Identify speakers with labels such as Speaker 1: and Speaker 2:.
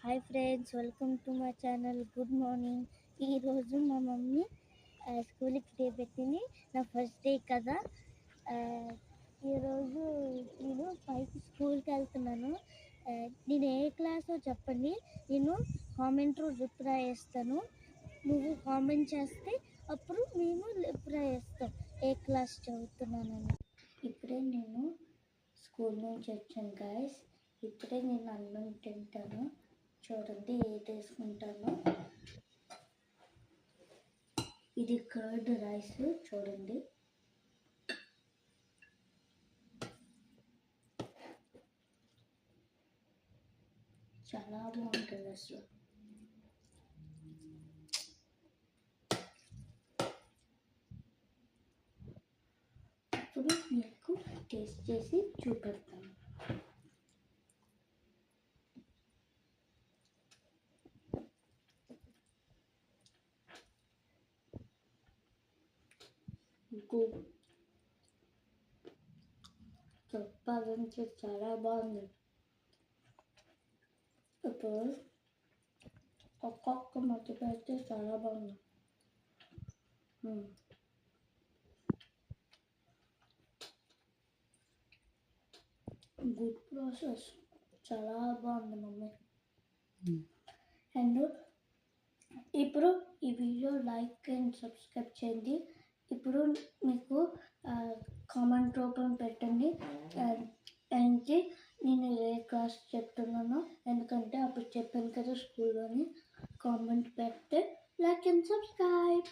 Speaker 1: Hi friends, welcome to my channel. Good morning. ఈరోజు మా mummy స్కూల్కి డే పెట్టింది. నా ఫస్ట్ డే కదా. ఈరోజు నేను 5కి స్కూల్కి వెళ్తున్నాను. నేను ఏ క్లాసో చెప్పండి, నేను కామెంట్లో రిప్లై చేస్తాను. నువ్వు కామెంట్ చేస్తే అప్పుడు మేము రిప్లై చేస్తాం ఏ క్లాస్ చదువుతున్నానని. ఇప్పుడే నేను స్కూల్ నుంచి వచ్చాను గైస్. ఇప్పుడే నేను అన్నం తింటాను. చూడండి ఏది వేసుకుంటాను. ఇది కర్డ్ రైస్ చూడండి. చాలా బాగుంటుంది అసలు. ఇప్పుడు మీకు టేస్ట్ చేసి చూపెడతాను. చెప్పాలంటే చాలా బాగుంది. ఇప్పుడు ఒక్కొక్క ముద్ద పెడితే చాలా బాగుంది. గుడ్ ప్రాసెస్, చాలా బాగుంది మమ్మీ. అండ్ ఇప్పుడు ఈ వీడియో లైక్ అండ్ సబ్స్క్రైబ్ చేయండి. ఇప్పుడు మీకు కామెంట్ రూపం పెట్టండి అండ్ నేను ఏ క్లాస్ చెప్తున్నానో, ఎందుకంటే అప్పుడు చెప్పాను కదా స్కూల్లోని. కామెంట్ పెడితే లైక్ అండ్ సబ్స్క్రైబ్.